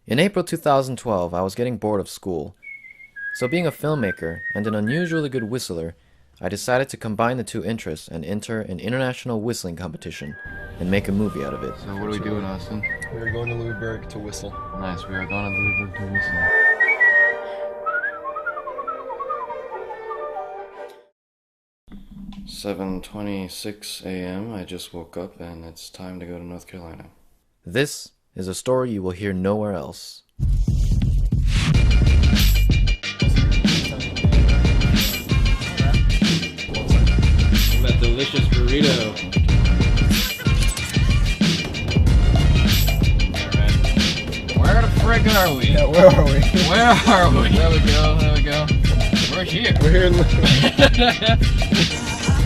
In April 2012, I was getting bored of school. So being a filmmaker and an unusually good whistler, I decided to combine the two interests and enter an international whistling competition and make a movie out of it. So what are we doing, Austin? We're going to Louisburg to whistle. Nice, we are going to Louisburg to whistle. "7:26 a.m. I just woke up and it's time to go to North Carolina." This is a story you will hear nowhere else. That delicious burrito. Alright. Where the frick are we? Yeah, where are we? Where are we? There we go, there we go. We're here. We're here in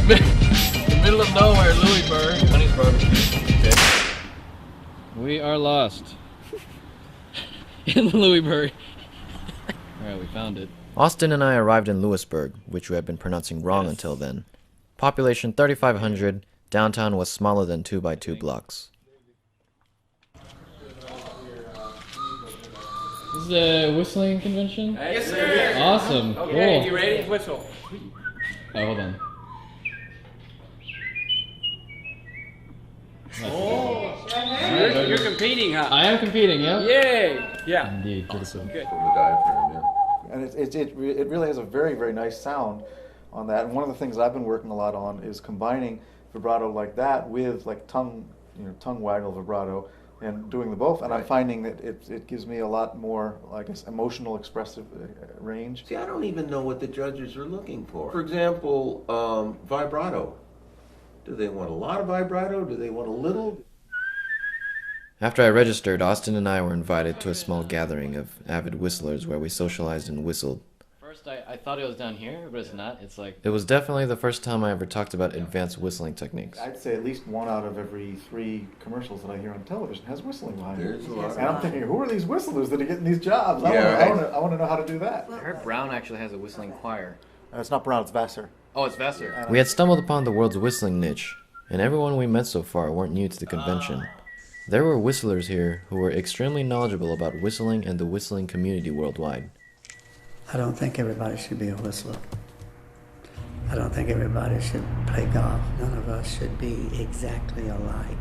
The middle of nowhere, Louisburg. Honey's barbecue. Okay. We are lost. In Louisburg. Alright, we found it. Austin and I arrived in Louisburg, which we had been pronouncing wrong until then. Population 3,500, downtown was smaller than 2 by 2 blocks. This is a whistling convention? Yes, sir. Awesome. Okay, Cool. you ready? Whistle. Oh, hold on. You're competing, huh? I am competing, yeah? Yay! Yeah. Indeed. Awesome. Good. And it really has a very, very nice sound on that. And one of the things I've been working a lot on is combining vibrato like that with like tongue waggle vibrato and doing the both. And I'm finding that it gives me a lot more, I guess, emotional expressive range. See, I don't even know what the judges are looking for. For example, vibrato. Do they want a lot of vibrato? Do they want a little? After I registered, Austin and I were invited to a small gathering of avid whistlers where we socialized and whistled. First, I thought it was down here, but it's not. It's like... It was definitely the first time I ever talked about advanced whistling techniques. I'd say at least 1 out of every 3 commercials that I hear on television has whistling behind it. There's a lot. And I'm thinking, who are these whistlers that are getting these jobs? Yeah, I want to know how to do that. I heard Brown actually has a whistling choir. It's not Brown, it's Vassar. Oh, it's Vassar. We had stumbled upon the world's whistling niche, and everyone we met so far weren't new to the convention. There were whistlers here who were extremely knowledgeable about whistling and the whistling community worldwide. I don't think everybody should be a whistler. I don't think everybody should play golf. None of us should be exactly alike.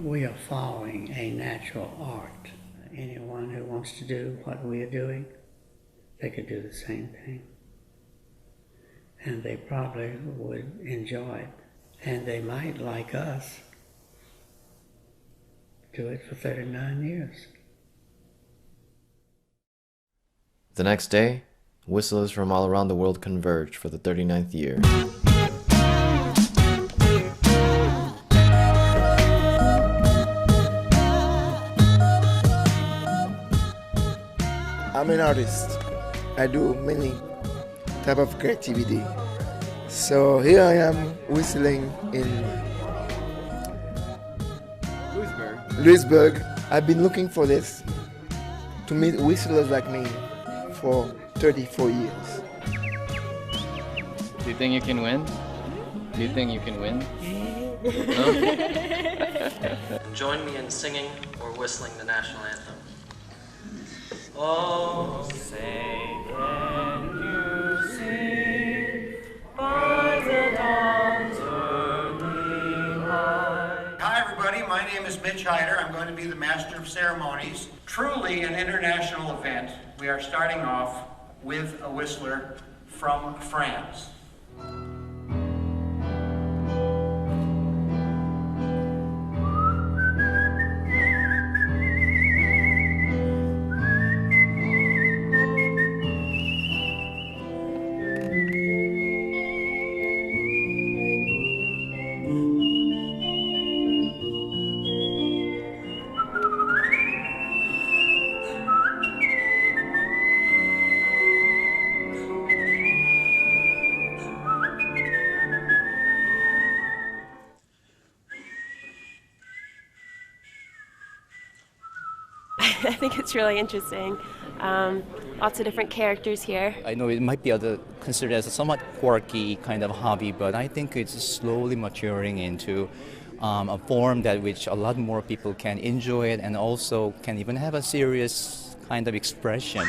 We are following a natural art. Anyone who wants to do what we are doing, they could do the same thing. And they probably would enjoy it. And they might, like us, do it for 39 years. The next day, whistlers from all around the world converged for the 39th year. I'm an artist. I do many type of creativity. So here I am whistling in Louisburg. I've been looking for this, to meet whistlers like me for 34 years. Do you think you can win? Do you think you can win? No? Join me in singing or whistling the national anthem. Oh, say can you see by the dawn's early light. Hi everybody, my name is Mitch Hyder. I'm going to be the Master of Ceremonies. Truly an international event. We are starting off with a whistler from France. I think it's really interesting. Lots of different characters here. I know it might be considered as a somewhat quirky kind of hobby, but I think it's slowly maturing into a form that which a lot more people can enjoy it and also can even have a serious kind of expression.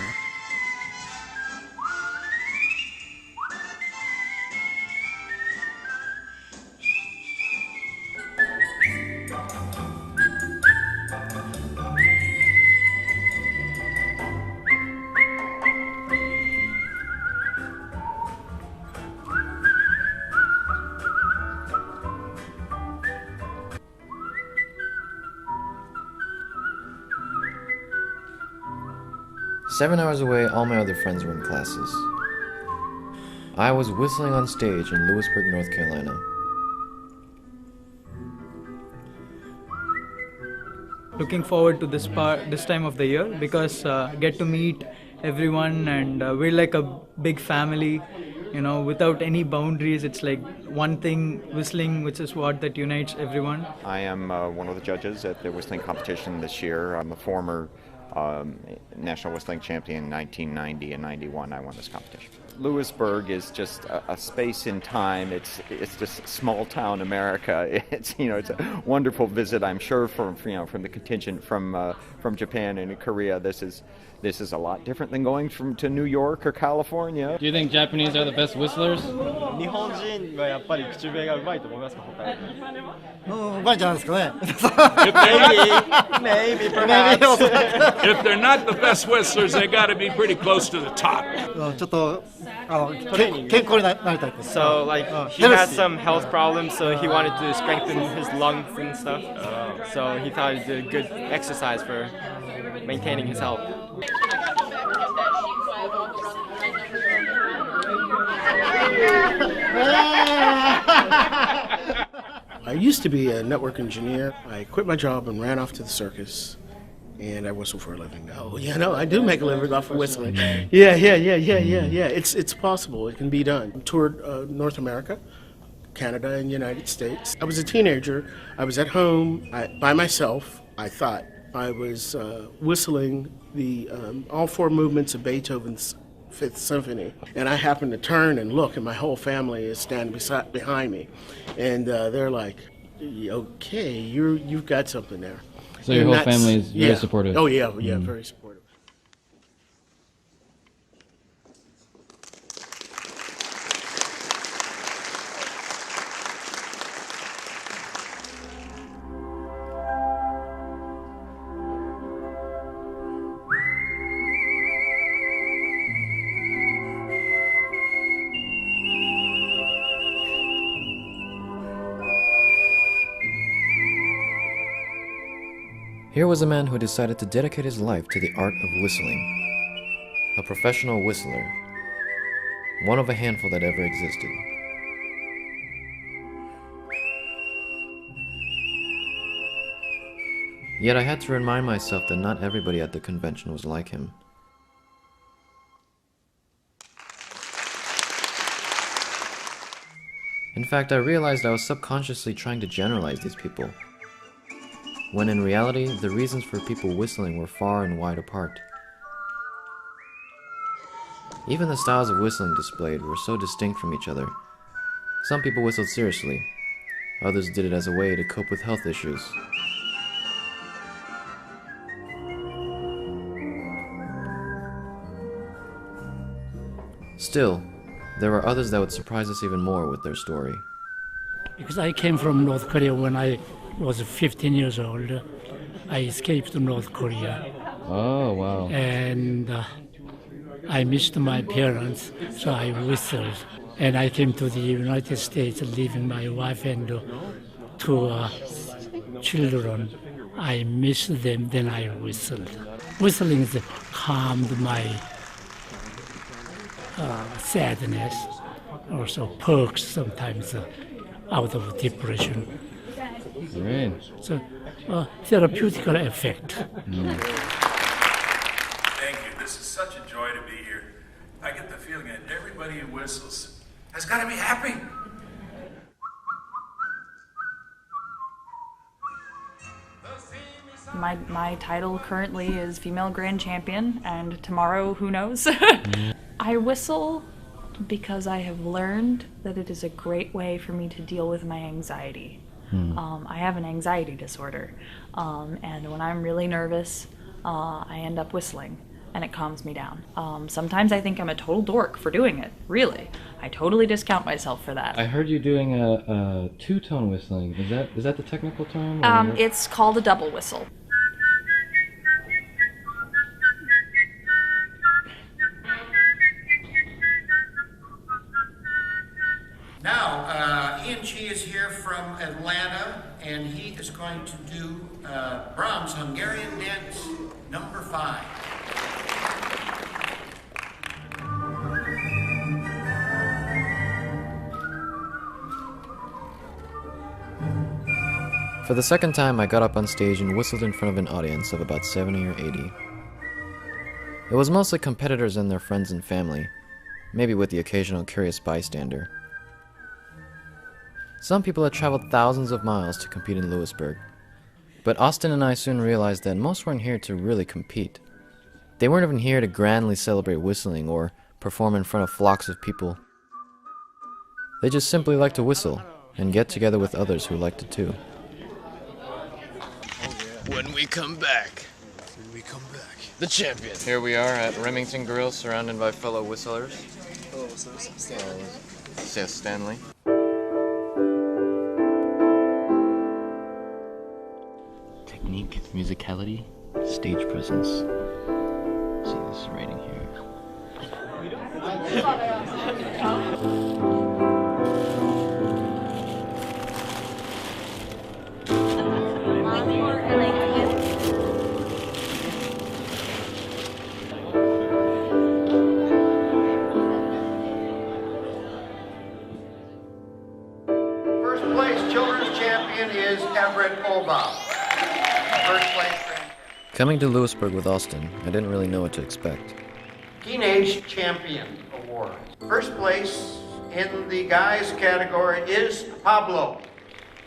Seven hours away, all my other friends were in classes. I was whistling on stage in Lewisburg, North Carolina. Looking forward to this time of the year because get to meet everyone, and we're like a big family, you know, without any boundaries. It's like one thing, whistling, which is what that unites everyone. I am one of the judges at the whistling competition this year. I'm a former national whistling champion in 1990 and 91. I won this competition. Lewisburg is just a space in time. It's just small town America. It's it's a wonderful visit. I'm sure from the contingent from Japan and Korea. This is a lot different than going to New York or California. Do you think Japanese are the best whistlers? 日本人はやっぱり口笛がうまいと思いますか？他より。うまいんじゃないですかね。Maybe, perhaps. If they're not the best whistlers, they got to be pretty close to the top. ちょっと健康になりたいです。So like he had some health problems, so he wanted to strengthen his lungs and stuff. So he thought he did good exercise for maintaining his health. I used to be a network engineer. I quit my job and ran off to the circus, and I whistle for a living. Oh, yeah, no, I do make a living off of whistling. Yeah. It's possible. It can be done. Toured North America, Canada, and United States. I was a teenager. I was at home by myself. I thought I was whistling the all four movements of Beethoven's Fifth Symphony, and I happened to turn and look, and my whole family is standing behind me, and they're like, "Okay, you've got something there." So your whole family is very supportive. Oh yeah, very supportive. Here was a man who decided to dedicate his life to the art of whistling. A professional whistler. One of a handful that ever existed. Yet I had to remind myself that not everybody at the convention was like him. In fact, I realized I was subconsciously trying to generalize these people, when in reality, the reasons for people whistling were far and wide apart. Even the styles of whistling displayed were so distinct from each other. Some people whistled seriously, others did it as a way to cope with health issues. Still, there were others that would surprise us even more with their story. Because I came from North Korea when I was 15 years old. I escaped to North Korea. Oh, wow. And I missed my parents, so I whistled. And I came to the United States, leaving my wife and two children. I missed them, then I whistled. Whistling calmed my sadness, also perks sometimes out of depression. Great. So, therapeutical effect. Thank you. This is such a joy to be here. I get the feeling that everybody who whistles has got to be happy. My title currently is Female Grand Champion, and tomorrow, who knows? I whistle because I have learned that it is a great way for me to deal with my anxiety. I have an anxiety disorder, and when I'm really nervous, I end up whistling. and it calms me down. Sometimes I think I'm a total dork for doing it, really. I totally discount myself for that. I heard you doing a two-tone whistling. Is that the technical term? It's called a double whistle. Now, Ian Chi is here from Atlanta, and he is going to do Brahms' Hungarian Dance number 5. For the second time, I got up on stage and whistled in front of an audience of about 70 or 80. It was mostly competitors and their friends and family, maybe with the occasional curious bystander. Some people had traveled thousands of miles to compete in Lewisburg, but Austin and I soon realized that most weren't here to really compete. They weren't even here to grandly celebrate whistling or perform in front of flocks of people. They just simply like to whistle and get together with others who liked it too. When we come back, the champion. Here we are at Remington Grill, surrounded by fellow whistlers. Hello, whistlers. Seth Stanley. Technique, musicality, stage presence. See this rating here. First place children's champion is Everett Oba. First place grand Coming to Lewisburg with Austin, I didn't really know what to expect. Teenage Champion Award. First place in the guys category is Pablo.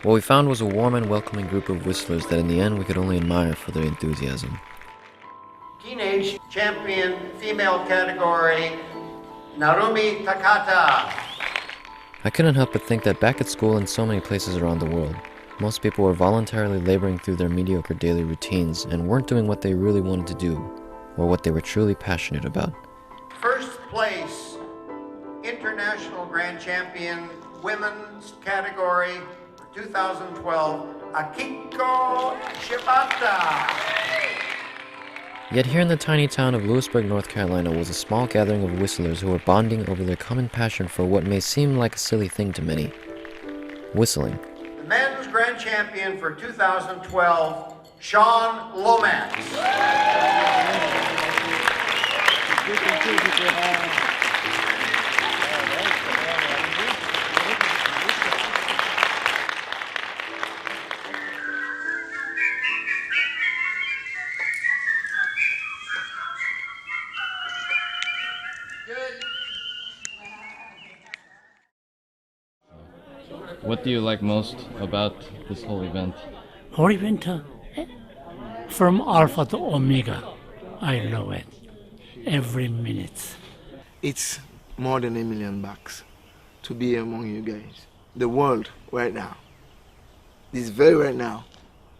What we found was a warm and welcoming group of whistlers that in the end we could only admire for their enthusiasm. Teenage Champion Female category, Narumi Takata. I couldn't help but think that back at school and so many places around the world, most people were voluntarily laboring through their mediocre daily routines and weren't doing what they really wanted to do, or what they were truly passionate about. First place, International Grand Champion Women's category for 2012, Akiko Shibata. Yet here in the tiny town of Lewisburg, North Carolina was a small gathering of whistlers who were bonding over their common passion for what may seem like a silly thing to many: whistling. The men's grand champion for 2012, Sean Lomax. What do you like most about this whole event? Whole event, from Alpha to Omega, I love it. Every minute. It's more than $1 million to be among you guys. The world right now, this very right now,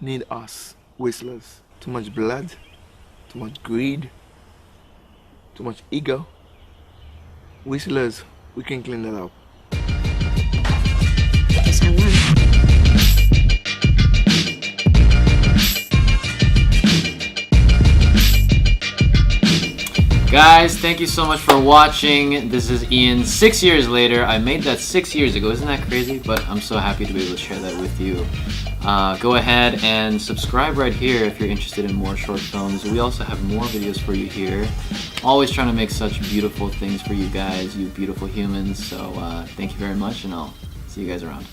need us whistlers. Too much blood, too much greed, too much ego. Whistlers, we can clean that up. Guys, thank you so much for watching. This is Ian. 6 years later. I made that 6 years ago. Isn't that crazy? But I'm so happy to be able to share that with you. Go ahead and subscribe right here if you're interested in more short films. We also have more videos for you here. Always trying to make such beautiful things for you guys, you beautiful humans. So thank you very much, and I'll see you guys around.